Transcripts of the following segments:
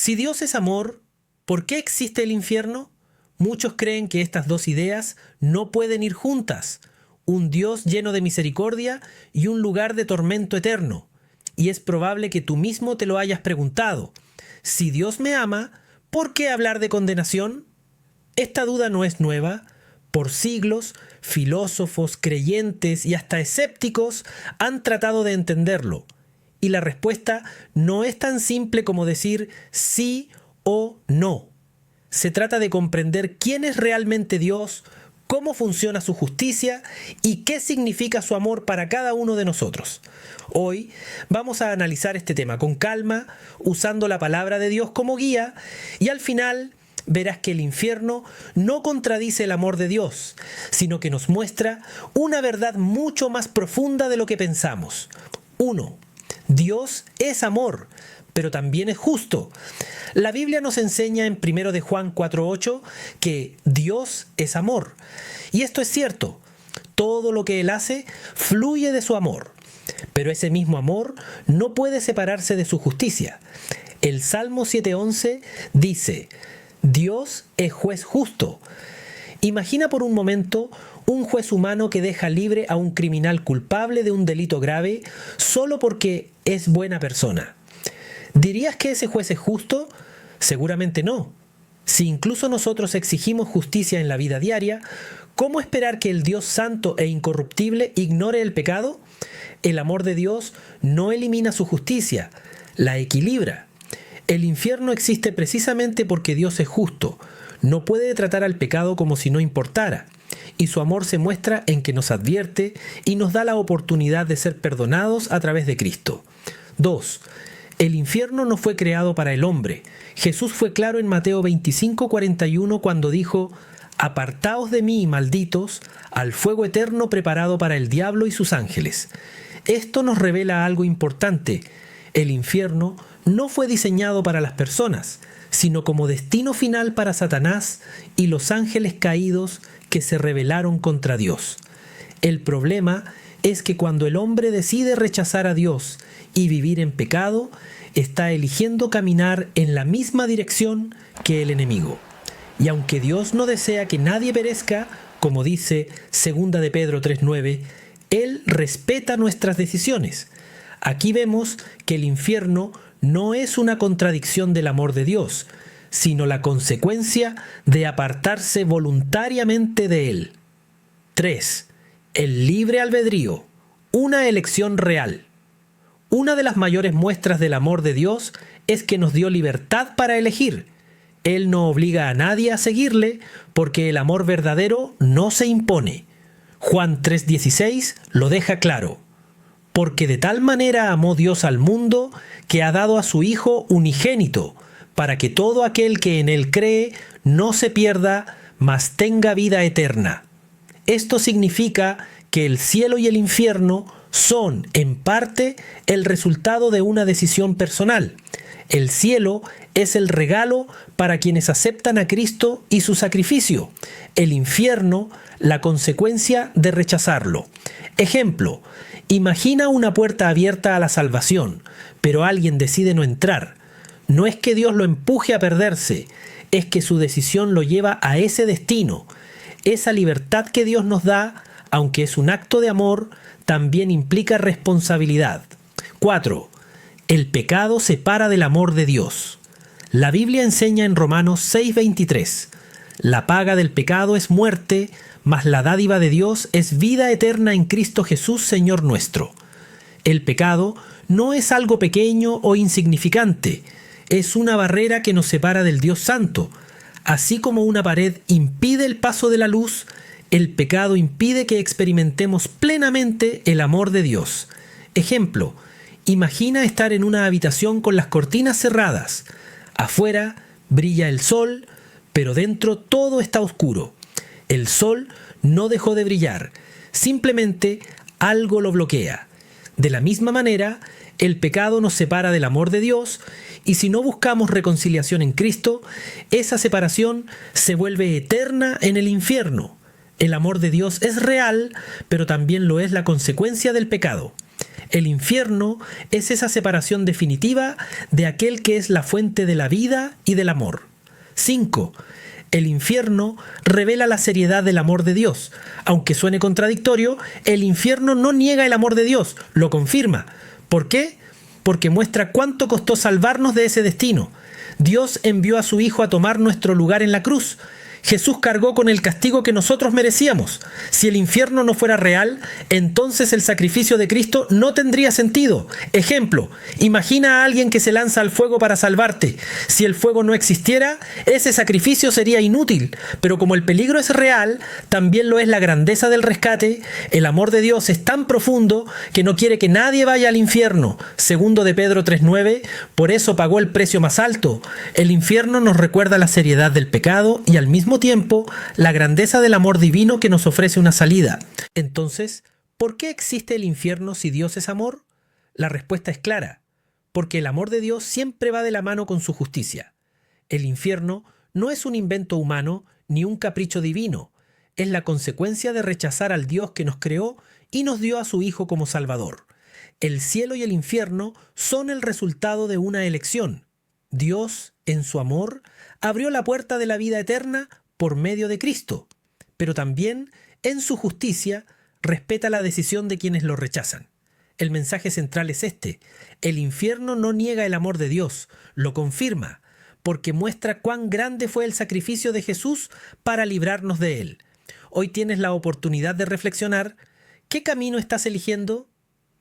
Si Dios es amor, ¿por qué existe el infierno? Muchos creen que estas dos ideas no pueden ir juntas. Un Dios lleno de misericordia y un lugar de tormento eterno. Y es probable que tú mismo te lo hayas preguntado. Si Dios me ama, ¿por qué hablar de condenación? Esta duda no es nueva. Por siglos, filósofos, creyentes y hasta escépticos han tratado de entenderlo. Y la respuesta no es tan simple como decir sí o no. Se trata de comprender quién es realmente Dios, cómo funciona su justicia y qué significa su amor para cada uno de nosotros. Hoy vamos a analizar este tema con calma, usando la palabra de Dios como guía, y al final verás que el infierno no contradice el amor de Dios, sino que nos muestra una verdad mucho más profunda de lo que pensamos. 1. Dios es amor, pero también es justo. La Biblia nos enseña en 1 de Juan 4:8 que Dios es amor. Y esto es cierto. Todo lo que Él hace fluye de su amor. Pero ese mismo amor no puede separarse de su justicia. El Salmo 7:11 dice: Dios es juez justo. Imagina por un momento un juez humano que deja libre a un criminal culpable de un delito grave solo porque es buena persona. ¿Dirías que ese juez es justo? Seguramente no. Si incluso nosotros exigimos justicia en la vida diaria, ¿cómo esperar que el Dios santo e incorruptible ignore el pecado? El amor de Dios no elimina su justicia, la equilibra. El infierno existe precisamente porque Dios es justo. No puede tratar al pecado como si no importara. Y su amor se muestra en que nos advierte y nos da la oportunidad de ser perdonados a través de Cristo. 2. El infierno no fue creado para el hombre. Jesús fue claro en Mateo 25:41 cuando dijo: «Apartaos de mí, malditos, al fuego eterno preparado para el diablo y sus ángeles». Esto nos revela algo importante. El infierno no fue diseñado para las personas, sino como destino final para Satanás y los ángeles caídos que se rebelaron contra Dios. El problema es que cuando el hombre decide rechazar a Dios y vivir en pecado, está eligiendo caminar en la misma dirección que el enemigo. Y aunque Dios no desea que nadie perezca, como dice 2 de Pedro 3:9, Él respeta nuestras decisiones. Aquí vemos que el infierno no es una contradicción del amor de Dios, sino la consecuencia de apartarse voluntariamente de Él. 3. El libre albedrío, una elección real. Una de las mayores muestras del amor de Dios es que nos dio libertad para elegir. Él no obliga a nadie a seguirle porque el amor verdadero no se impone. Juan 3:16 lo deja claro. Porque de tal manera amó Dios al mundo que ha dado a su Hijo unigénito, para que todo aquel que en Él cree no se pierda, mas tenga vida eterna. Esto significa que el cielo y el infierno son, en parte, el resultado de una decisión personal. El cielo es el regalo para quienes aceptan a Cristo y su sacrificio. El infierno, la consecuencia de rechazarlo. Ejemplo: imagina una puerta abierta a la salvación, pero alguien decide no entrar. No es que Dios lo empuje a perderse, es que su decisión lo lleva a ese destino. Esa libertad que Dios nos da, aunque es un acto de amor, también implica responsabilidad. 4. El pecado separa del amor de Dios. La Biblia enseña en Romanos 6:23: la paga del pecado es muerte, mas la dádiva de Dios es vida eterna en Cristo Jesús, Señor nuestro. El pecado no es algo pequeño o insignificante, es una barrera que nos separa del Dios Santo. Así como una pared impide el paso de la luz, el pecado impide que experimentemos plenamente el amor de Dios. Ejemplo: imagina estar en una habitación con las cortinas cerradas. Afuera brilla el sol, pero dentro todo está oscuro. El sol no dejó de brillar, simplemente algo lo bloquea. De la misma manera, el pecado nos separa del amor de Dios, y si no buscamos reconciliación en Cristo, esa separación se vuelve eterna en el infierno. El amor de Dios es real, pero también lo es la consecuencia del pecado. El infierno es esa separación definitiva de aquel que es la fuente de la vida y del amor. 5. El infierno revela la seriedad del amor de Dios. Aunque suene contradictorio, el infierno no niega el amor de Dios, lo confirma. ¿Por qué? Porque muestra cuánto costó salvarnos de ese destino. Dios envió a su Hijo a tomar nuestro lugar en la cruz. Jesús cargó con el castigo que nosotros merecíamos. Si el infierno no fuera real, entonces el sacrificio de Cristo no tendría sentido. Ejemplo, imagina a alguien que se lanza al fuego para salvarte. Si el fuego no existiera, ese sacrificio sería inútil. Pero como el peligro es real, también lo es la grandeza del rescate. El amor de Dios es tan profundo que no quiere que nadie vaya al infierno. Segundo de Pedro 3:9, por eso pagó el precio más alto. El infierno nos recuerda la seriedad del pecado y al mismo tiempo la grandeza del amor divino que nos ofrece una salida. Entonces, ¿por qué existe el infierno si Dios es amor? La respuesta es clara, porque el amor de Dios siempre va de la mano con su justicia. El infierno no es un invento humano ni un capricho divino, es la consecuencia de rechazar al Dios que nos creó y nos dio a su Hijo como Salvador. El cielo y el infierno son el resultado de una elección. Dios, en su amor, abrió la puerta de la vida eterna por medio de Cristo, pero también, en su justicia, respeta la decisión de quienes lo rechazan. El mensaje central es este: el infierno no niega el amor de Dios, lo confirma, porque muestra cuán grande fue el sacrificio de Jesús para librarnos de él. Hoy tienes la oportunidad de reflexionar: ¿qué camino estás eligiendo?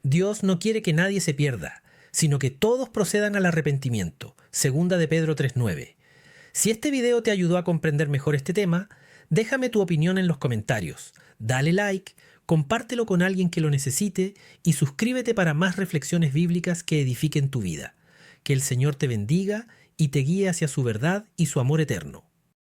Dios no quiere que nadie se pierda, sino que todos procedan al arrepentimiento. Segunda de Pedro 3:9. Si este video te ayudó a comprender mejor este tema, déjame tu opinión en los comentarios, dale like, compártelo con alguien que lo necesite y suscríbete para más reflexiones bíblicas que edifiquen tu vida. Que el Señor te bendiga y te guíe hacia su verdad y su amor eterno.